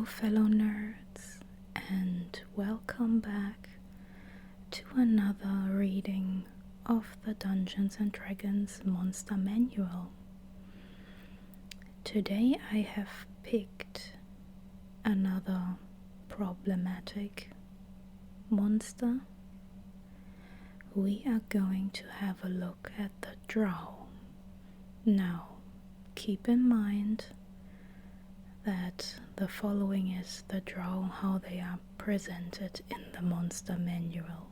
fellow nerds, and welcome back to another reading of the Dungeons & Dragons Monster Manual. Today I have picked another problematic monster. We are going to have a look at the Drow. Now, keep in mind that the following is the Drow, how they are presented in the monster manual.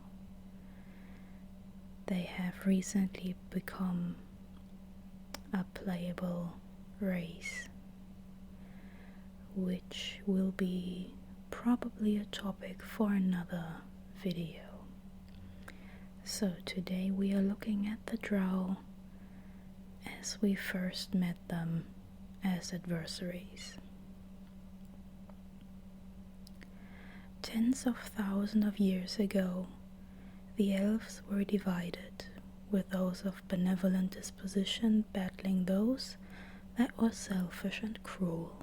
They have recently become a playable race, which will be probably a topic for another video. So today we are looking at the Drow as we first met them as adversaries. Tens of thousands of years ago, the Elves were divided, with those of benevolent disposition battling those that were selfish and cruel.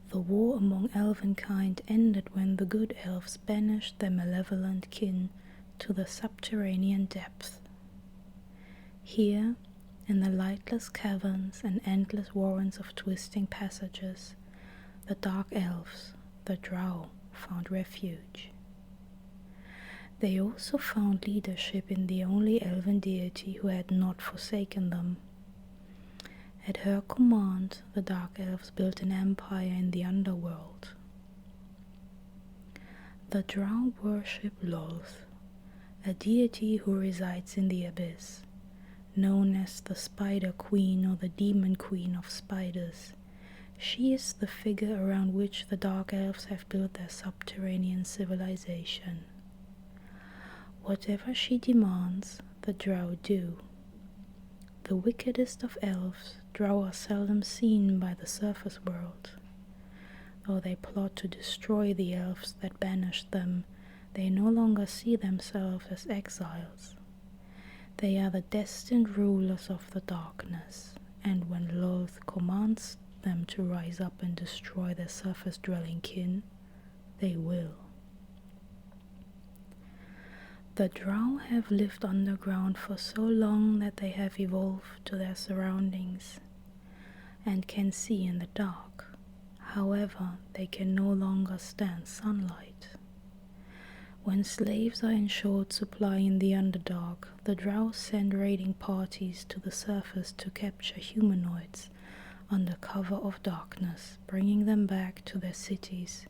The war among Elvenkind ended when the good Elves banished their malevolent kin to the subterranean depths. Here, in the lightless caverns and endless warrens of twisting passages, the Dark Elves, the Drow, found refuge. They also found leadership in the only elven deity who had not forsaken them. At her command, the Dark Elves built an empire in the underworld. The Drow worship Lolth, a deity who resides in the abyss, known as the Spider Queen or the Demon Queen of Spiders. She is the figure around which the Dark Elves have built their subterranean civilization. Whatever she demands, the Drow do. The wickedest of elves, Drow are seldom seen by the surface world. Though they plot to destroy the elves that banished them, they no longer see themselves as exiles. They are the destined rulers of the darkness, and when Lolth commands them to rise up and destroy their surface-dwelling kin, they will. The Drow have lived underground for so long that they have evolved to their surroundings and can see in the dark. However, they can no longer stand sunlight. When slaves are in short supply in the Underdark, the Drow send raiding parties to the surface to capture humanoids under cover of darkness, bringing them back to their cities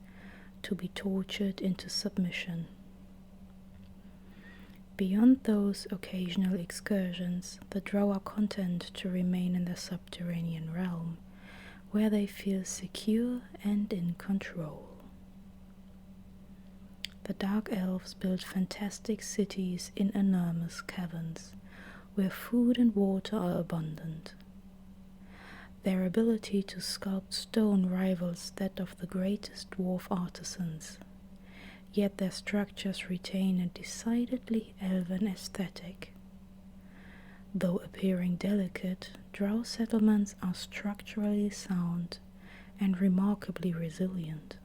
to be tortured into submission. Beyond those occasional excursions, the Drow are content to remain in their subterranean realm, where they feel secure and in control. The Dark Elves build fantastic cities in enormous caverns, where food and water are abundant. Their ability to sculpt stone rivals that of the greatest dwarf artisans, yet their structures retain a decidedly elven aesthetic. Though appearing delicate, Drow settlements are structurally sound and remarkably resilient.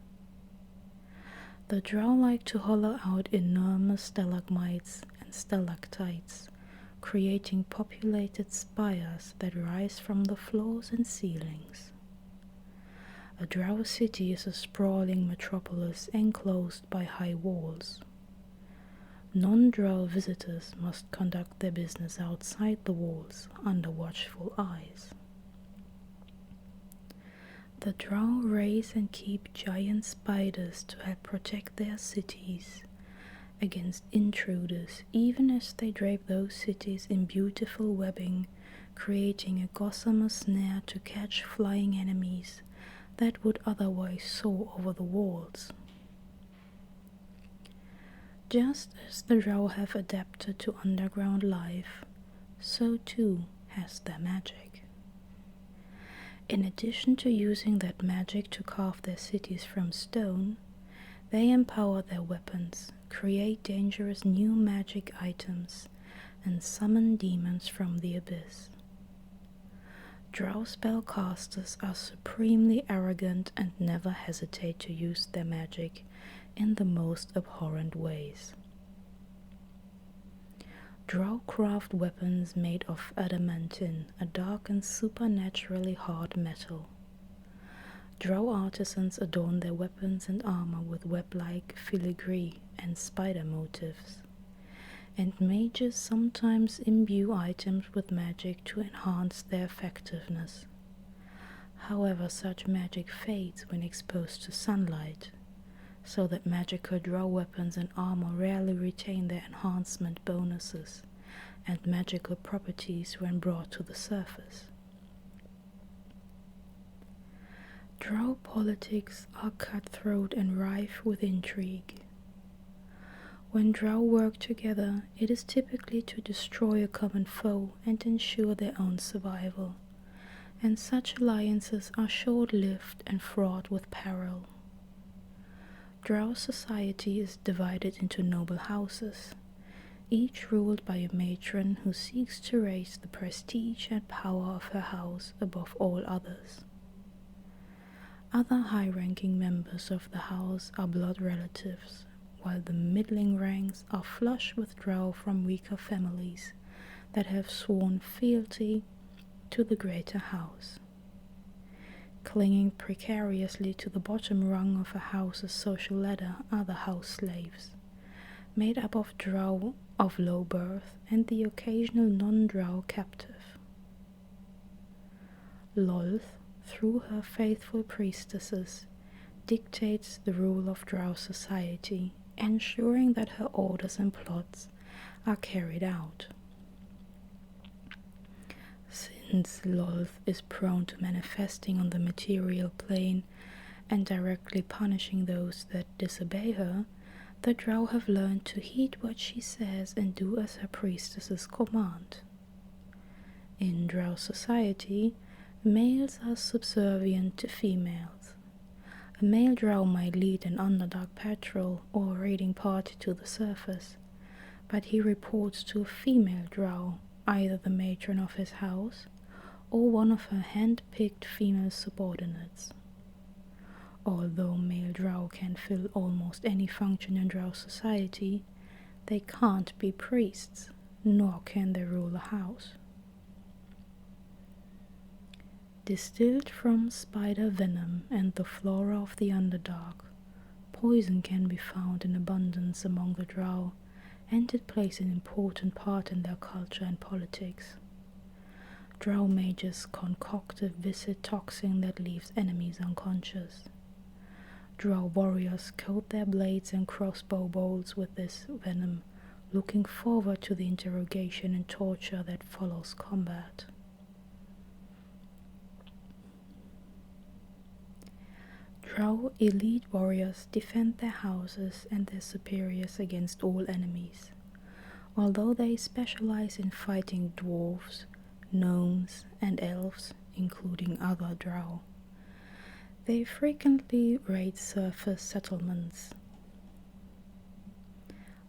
The Drow like to hollow out enormous stalagmites and stalactites, creating populated spires that rise from the floors and ceilings. A Drow city is a sprawling metropolis enclosed by high walls. Non-Drow visitors must conduct their business outside the walls under watchful eyes. The Drow raise and keep giant spiders to help protect their cities against intruders, even as they drape those cities in beautiful webbing, creating a gossamer snare to catch flying enemies that would otherwise soar over the walls. Just as the Drow have adapted to underground life, so too has their magic. In addition to using that magic to carve their cities from stone, they empower their weapons, create dangerous new magic items, and summon demons from the abyss. Drow spellcasters are supremely arrogant and never hesitate to use their magic in the most abhorrent ways. Drow craft weapons made of adamantine, a dark and supernaturally hard metal. Drow artisans adorn their weapons and armor with web-like filigree and spider motifs, and mages sometimes imbue items with magic to enhance their effectiveness. However, such magic fades when exposed to sunlight, so that magical drow weapons and armor rarely retain their enhancement bonuses and magical properties when brought to the surface. Drow politics are cutthroat and rife with intrigue. When Drow work together, it is typically to destroy a common foe and ensure their own survival, and such alliances are short-lived and fraught with peril. Drow society is divided into noble houses, each ruled by a matron who seeks to raise the prestige and power of her house above all others. Other high-ranking members of the house are blood relatives, while the middling ranks are flush with drow from weaker families that have sworn fealty to the greater house. Clinging precariously to the bottom rung of a house's social ladder are the house slaves, made up of drow of low birth and the occasional non-drow captive. Lolth, through her faithful priestesses, dictates the rule of drow society, ensuring that her orders and plots are carried out. Since Lolth is prone to manifesting on the material plane and directly punishing those that disobey her, the drow have learned to heed what she says and do as her priestesses command. In drow society, males are subservient to females. A male drow might lead an underdark patrol or a raiding party to the surface, but he reports to a female drow, either the matron of his house or one of her hand-picked female subordinates. Although male drow can fill almost any function in drow society, they can't be priests, nor can they rule a house. Distilled from spider venom and the flora of the Underdark, poison can be found in abundance among the drow, and it plays an important part in their culture and politics. Drow mages concoct a viscid toxin that leaves enemies unconscious. Drow warriors coat their blades and crossbow bolts with this venom, looking forward to the interrogation and torture that follows combat. Drow elite warriors defend their houses and their superiors against all enemies, although they specialize in fighting dwarves, gnomes, and elves, including other drow. They frequently raid surface settlements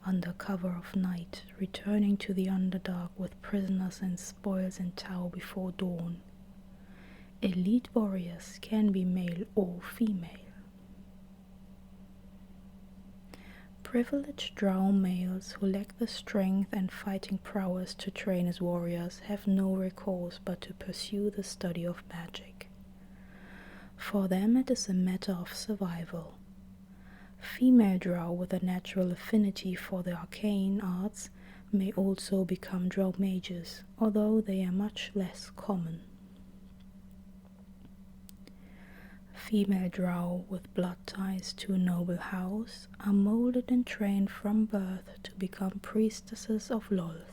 under cover of night, returning to the Underdark with prisoners and spoils in tow before dawn. Elite warriors can be male or female. Privileged drow males who lack the strength and fighting prowess to train as warriors have no recourse but to pursue the study of magic. For them it is a matter of survival. Female drow with a natural affinity for the arcane arts may also become drow mages, although they are much less common. Female drow with blood ties to a noble house are molded and trained from birth to become priestesses of Lolth.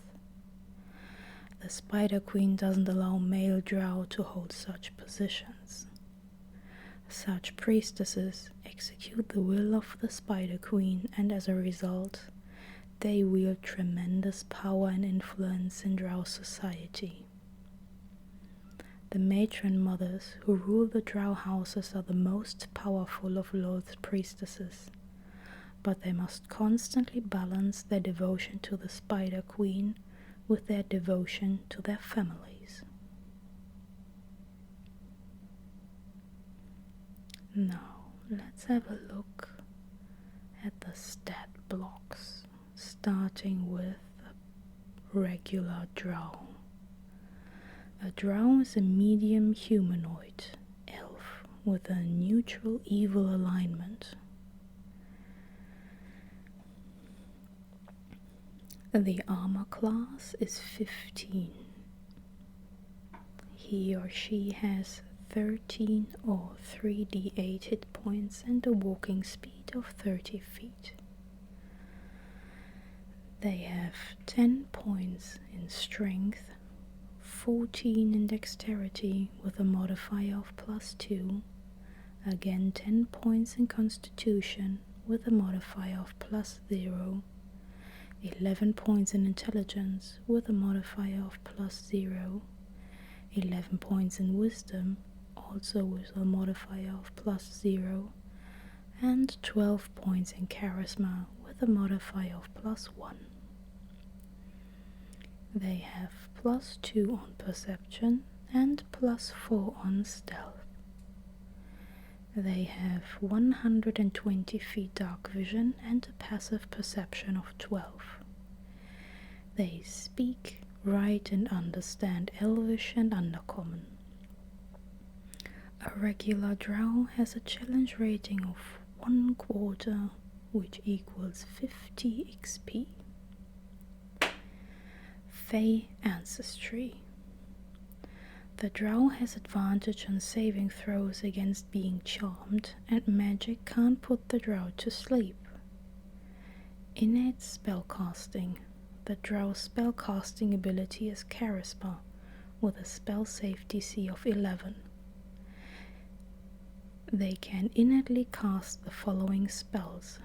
The Spider Queen doesn't allow male drow to hold such positions. Such priestesses execute the will of the Spider Queen, and as a result, they wield tremendous power and influence in drow society. The matron mothers who rule the drow houses are the most powerful of Lolth's priestesses, but they must constantly balance their devotion to the Spider Queen with their devotion to their families. Now, let's have a look at the stat blocks, starting with a regular Drow. A Drow is a medium humanoid elf with a neutral evil alignment. The armor class is 15. He or she has 13 or 3d8 hit points and a walking speed of 30 feet. They have 10 points in strength, 14 in dexterity with a modifier of +2, again 10 points in constitution with a modifier of +0, 11 points in intelligence with a modifier of +0, 11 points in wisdom, also with a modifier of +0, and 12 points in charisma with a modifier of +1. They have +2 on perception and +4 on stealth. They have 120 feet dark vision and a passive perception of 12. They speak, write and understand Elvish and Undercommon. A regular Drow has a challenge rating of 1/4, which equals 50 XP. Fey Ancestry. The Drow has advantage on saving throws against being charmed, and magic can't put the Drow to sleep. Innate spellcasting. The Drow's spellcasting ability is Charisma, with a spell save DC of 11. They can innately cast the following spells,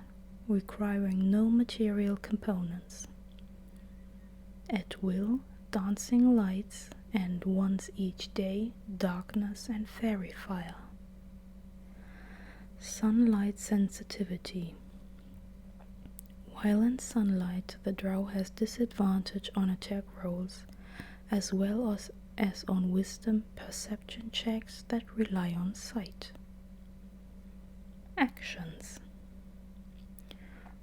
requiring no material components: at will, dancing lights, and once each day, darkness and fairy fire. Sunlight sensitivity. While in sunlight, the Drow has disadvantage on attack rolls, as well as on wisdom perception checks that rely on sight. Actions.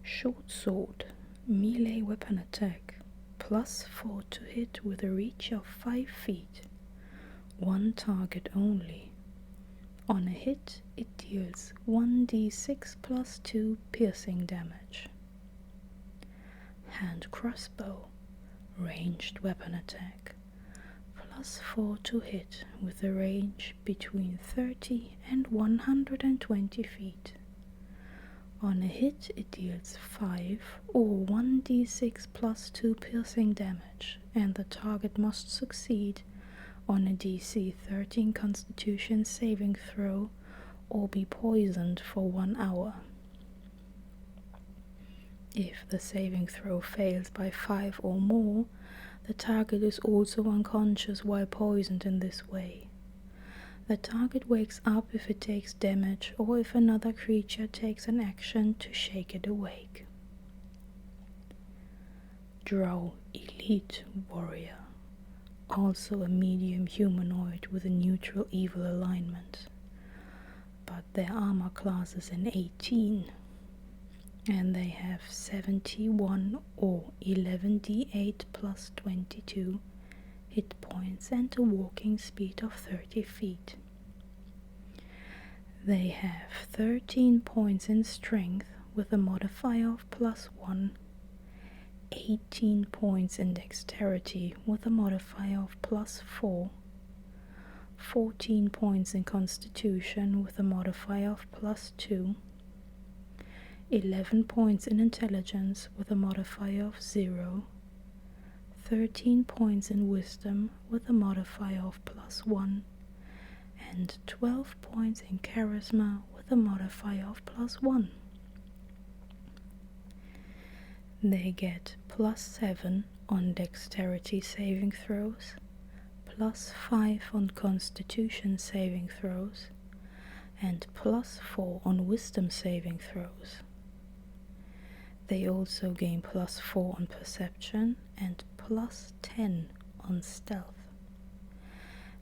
Short sword, melee weapon attack, +4 to hit with a reach of 5 feet, one target only. On a hit, it deals 1d6 +2 piercing damage. Hand crossbow, ranged weapon attack, +4 to hit with a range between 30 and 120 feet. On a hit, it deals 5 or 1d6 +2 piercing damage, and the target must succeed on a DC 13 Constitution saving throw or be poisoned for 1 hour. If the saving throw fails by 5 or more, the target is also unconscious while poisoned in this way. The target wakes up if it takes damage or if another creature takes an action to shake it awake. Drow Elite Warrior, also a medium humanoid with a neutral evil alignment, but their armor class is an 18, and they have 71 or 11d8 +22 hit points and a walking speed of 30 feet. They have 13 points in strength with a modifier of +1, 18 points in dexterity with a modifier of +4, 14 points in constitution with a modifier of +2, 11 points in intelligence with a modifier of 0, 13 points in wisdom with a modifier of +1, and 12 points in charisma with a modifier of +1. They get +7 on dexterity saving throws, +5 on constitution saving throws, and +4 on wisdom saving throws. They also gain +4 on perception and +10 on stealth.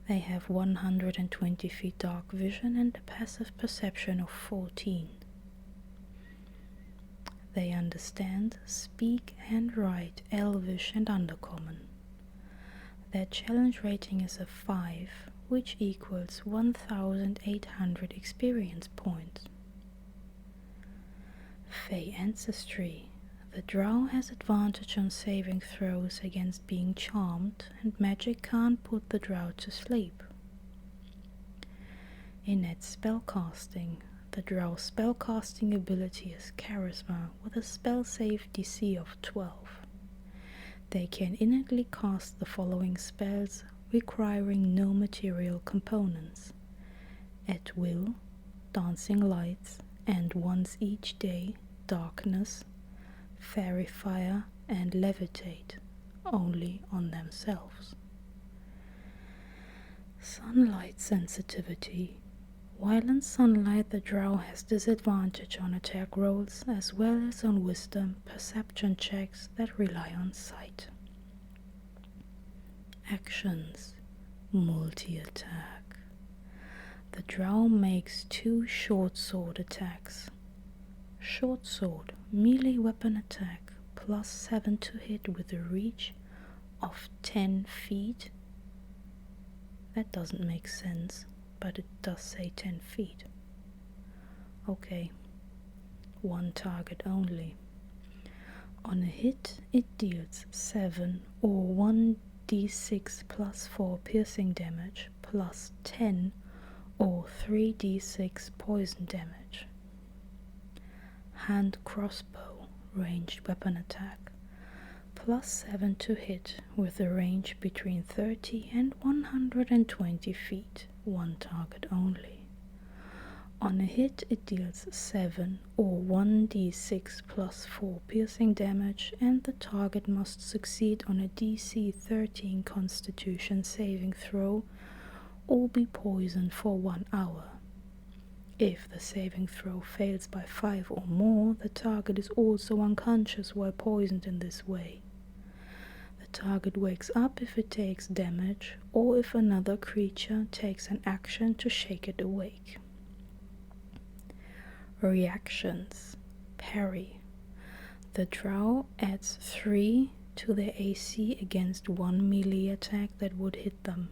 They have 120 feet dark vision and a passive perception of 14. They understand, speak and write Elvish and Undercommon. Their challenge rating is a 5, which equals 1,800 experience points. Fey Ancestry. The Drow has advantage on saving throws against being charmed, and magic can't put the Drow to sleep. Innate Spellcasting. The Drow spellcasting ability is Charisma with a spell save DC of 12. They can innately cast the following spells requiring no material components: At Will, Dancing Lights, and once each day, Darkness, Fairy Fire, and Levitate, only on themselves. Sunlight Sensitivity. While in sunlight, the Drow has disadvantage on attack rolls as well as on wisdom perception checks that rely on sight. Actions. Multi-attack. The Drow makes 2 short sword attacks. Short sword, melee weapon attack, plus 7 to hit with a reach of 10 feet. That doesn't make sense, but it does say 10 feet. Okay, 1 target only. On a hit, it deals 7 or 1d6 plus 4 piercing damage, plus 10 or 3d6 poison damage. Hand crossbow, ranged weapon attack, plus 7 to hit with a range between 30 and 120 feet, 1 target only. On a hit, it deals 7 or 1d6 plus 4 piercing damage, and the target must succeed on a DC 13 Constitution saving throw or be poisoned for 1 hour. If the saving throw fails by 5 or more, the target is also unconscious while poisoned in this way. The target wakes up if it takes damage, or if another creature takes an action to shake it awake. Reactions. Parry. The Drow adds 3 to their AC against 1 melee attack that would hit them.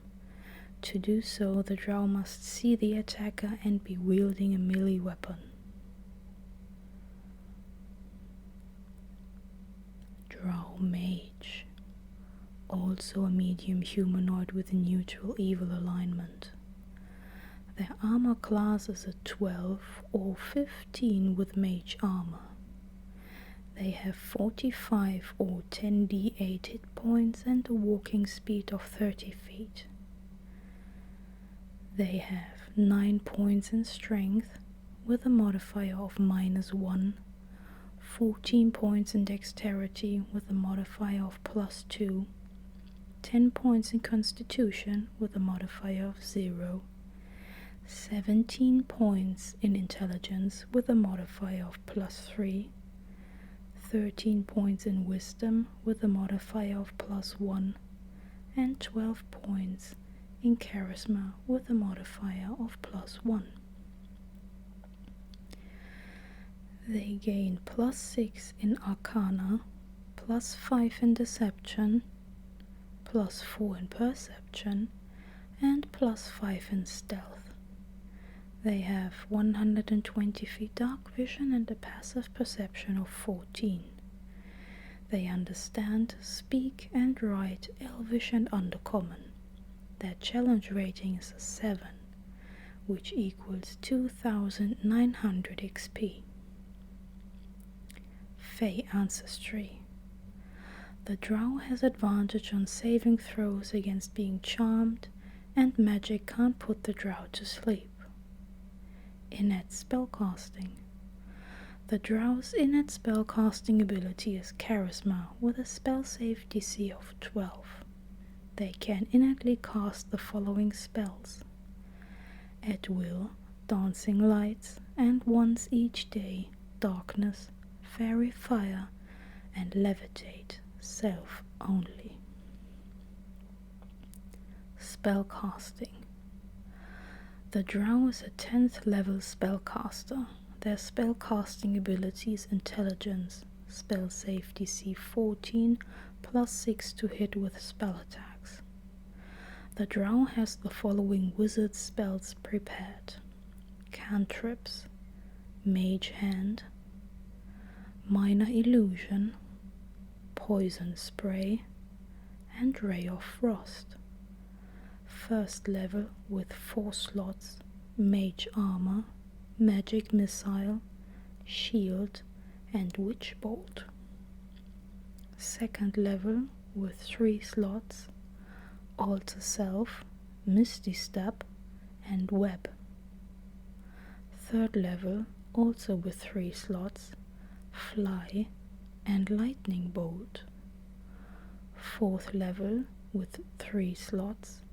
To do so, the Drow must see the attacker and be wielding a melee weapon. Drow Mage. Also a medium humanoid with a neutral evil alignment. Their armor class is a 12 or 15 with mage armor. They have 45 or 10d8 hit points and a walking speed of 30 feet. They have 9 points in strength with a modifier of -1, 14 points in dexterity with a modifier of +2, 10 points in constitution with a modifier of 0, 17 points in intelligence with a modifier of +3, 13 points in wisdom with a modifier of +1, and 12 points in charisma with a modifier of +1. They gain +6 in arcana, +5 in deception, +4 in perception, and +5 in stealth. They have 120 feet dark vision and a passive perception of 14. They understand, speak and write Elvish and Undercommon. Their challenge rating is a 7, which equals 2,900 XP. Fey Ancestry. The Drow has advantage on saving throws against being charmed, and magic can't put the Drow to sleep. Innate Spellcasting. The Drow's innate spellcasting ability is Charisma with a spell save DC of 12. They can innately cast the following spells: At Will, Dancing Lights, and once each day, Darkness, Fairy Fire, and Levitate, self only. Spellcasting. The Drow is a 10th level spellcaster. Their spellcasting ability is Intelligence, spell save DC 14, plus 6 to hit with spell attacks. The Drow has the following wizard spells prepared: Cantrips, Mage Hand, Minor Illusion, Poison Spray, and Ray of Frost. First level with 4 slots: Mage Armor, Magic Missile, Shield, and Witch Bolt. Second level with 3 slots: Alter Self, Misty Step, and Web. Third level also with 3 slots: Fly and Lightning Bolt. Fourth level with 3 slots: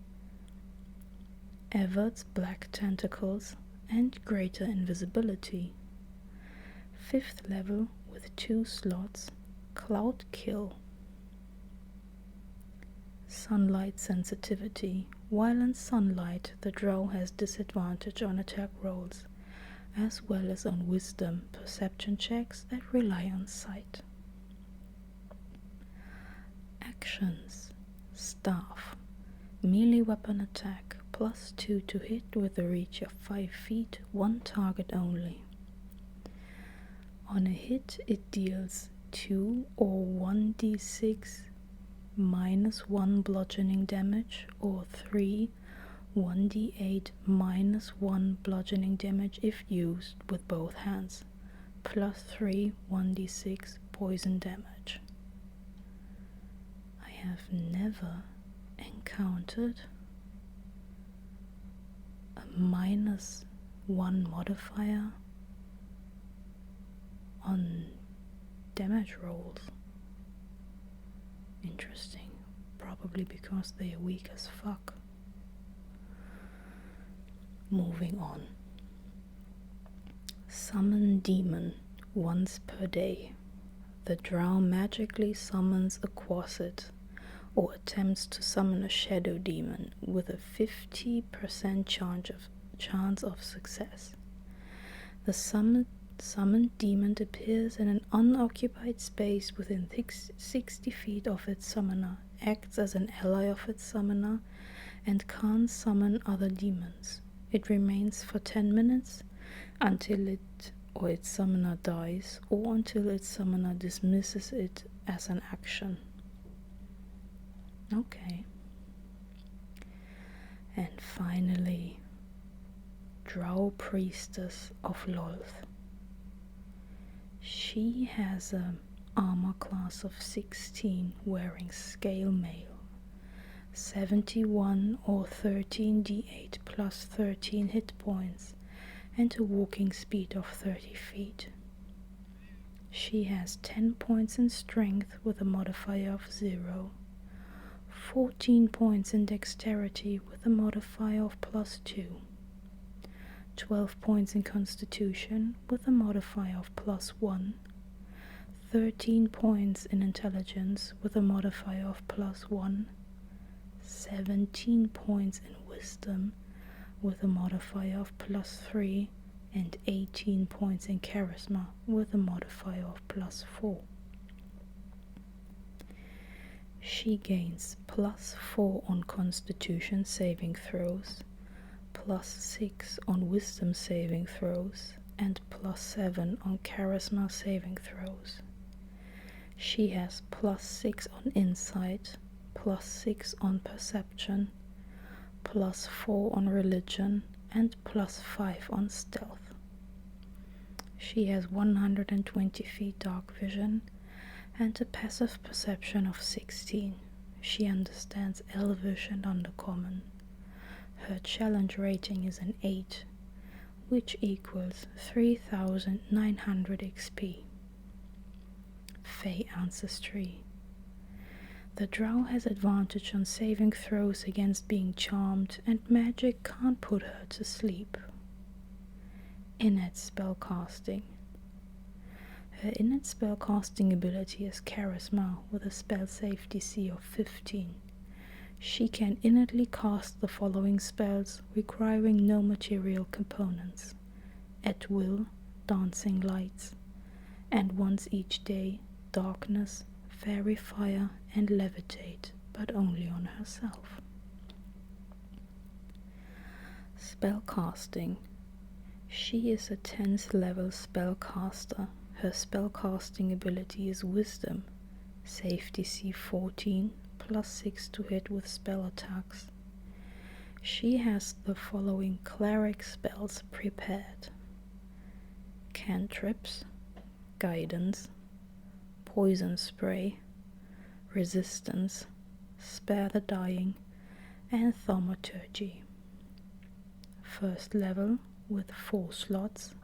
Evert's Black Tentacles and Greater Invisibility. Fifth level with 2 slots: Cloud Kill. Sunlight sensitivity. While in sunlight, the Drow has disadvantage on attack rolls, as well as on wisdom perception checks that rely on sight. Actions. Staff. Melee weapon attack, plus 2 to hit with a reach of 5 feet, 1 target only. On a hit, it deals 2 or 1d6 minus 1 bludgeoning damage, or 3 1d8 minus 1 bludgeoning damage if used with both hands, plus 3 1d6 poison damage. I have never encountered a minus 1 modifier on damage rolls. Interesting. Probably because they are weak as fuck. Moving on. Summon Demon once per day. The Drow magically summons a Quasit, or attempts to summon a shadow demon with a 50% chance of success. The summoned demon appears in an unoccupied space within 60 feet of its summoner, acts as an ally of its summoner, and can't summon other demons. It remains for 10 minutes until it or its summoner dies, or until its summoner dismisses it as an action. Okay. And finally, Drow Priestess of Lolth. She has an armor class of 16, wearing scale mail, 71 or 13d8 plus 13 hit points, and a walking speed of 30 feet. She has 10 points in strength with a modifier of 0, 14 points in dexterity with a modifier of plus 2, 12 points in constitution with a modifier of plus 1, 13 points in intelligence with a modifier of plus 1, 17 points in wisdom with a modifier of plus 3, and 18 points in charisma with a modifier of plus 4. She gains plus 4 on constitution saving throws, plus 6 on wisdom saving throws, and plus 7 on charisma saving throws. She has plus 6 on insight, plus 6 on perception, plus 4 on religion, and plus 5 on stealth. She has 120 feet dark vision and a passive perception of 16. She understands Elvish and Undercommon. Her challenge rating is an 8, which equals 3,900 XP. Fey Ancestry. The Drow has advantage on saving throws against being charmed, and magic can't put her to sleep. Innate spellcasting. Her innate spellcasting ability is Charisma with a spell save DC of 15. She can innately cast the following spells requiring no material components: at will, dancing lights, and once each day, darkness, fairy fire, and levitate, but only on herself. Spellcasting. She is a 10th level spellcaster. Her spellcasting ability is Wisdom, save DC 14, +6 to hit with spell attacks. She has the following cleric spells prepared: cantrips, guidance, poison spray, resistance, spare the dying, and thaumaturgy. First level with 4 slots: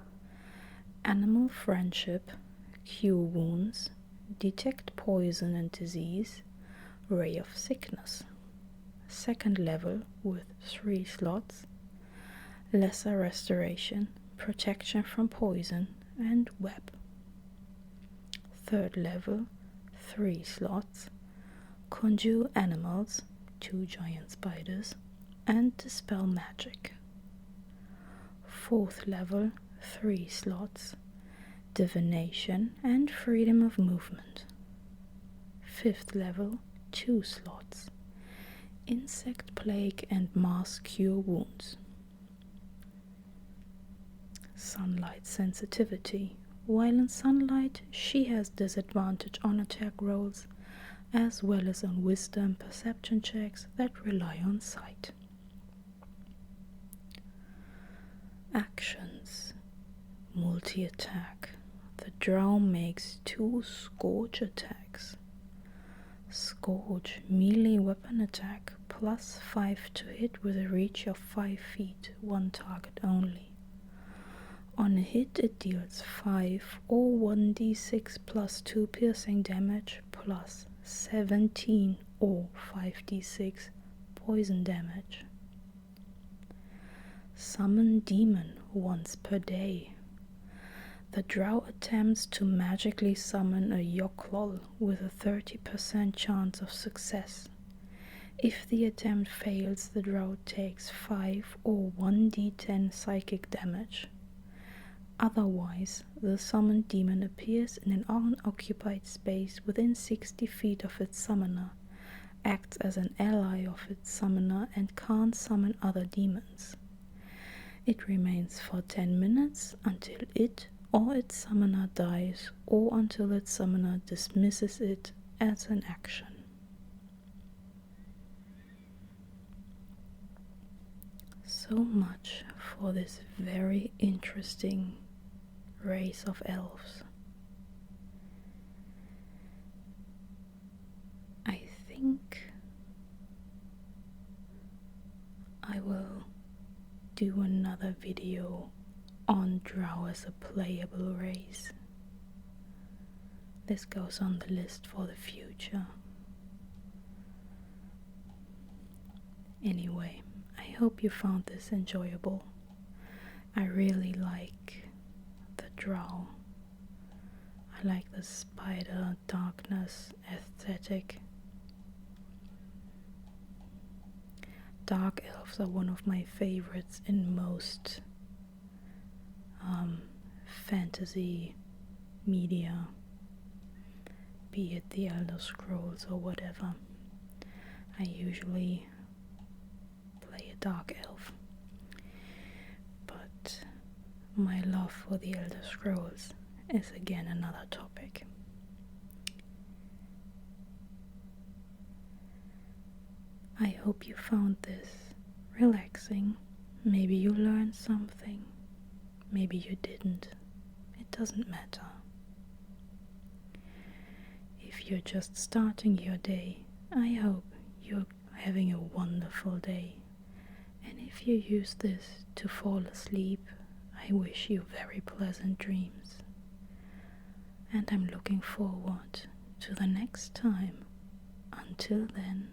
animal friendship, cure wounds, detect poison and disease, ray of sickness. Second level with 3 slots: lesser restoration, protection from poison, and web. Third level, 3 slots: conjure animals, 2 giant spiders, and dispel magic. Fourth level, 3 slots: divination and freedom of movement. Fifth level, 2 slots: insect plague and mass cure wounds. Sunlight sensitivity. While in sunlight, she has disadvantage on attack rolls, as well as on wisdom perception checks that rely on sight. Actions. Multi-attack. The Drow makes 2 Scourge attacks. Scourge melee weapon attack, +5 to hit with a reach of 5 feet, 1 target only. On a hit, it deals 5 or 1d6 +2 piercing damage, plus 17 or 5d6 poison damage. Summon demon once per day. The Drow attempts to magically summon a Yoklol with a 30% chance of success. If the attempt fails, the Drow takes 5 or 1d10 psychic damage. Otherwise, the summoned demon appears in an unoccupied space within 60 feet of its summoner, acts as an ally of its summoner, and can't summon other demons. It remains for 10 minutes until it or its summoner dies, or until its summoner dismisses it as an action. So much for this very interesting race of elves. I think I will do another video on Drow as a playable race. This goes on the list for the future. Anyway, I hope you found this enjoyable. I really like the Drow. I like the spider darkness aesthetic. Dark elves are one of my favorites in most fantasy media, be it the Elder Scrolls or whatever. I usually play a dark elf, but my love for the Elder Scrolls is again another topic. I hope you found this relaxing. Maybe you learned something, maybe you didn't. It doesn't matter. If you're just starting your day, I hope you're having a wonderful day. And if you use this to fall asleep, I wish you very pleasant dreams. And I'm looking forward to the next time. Until then.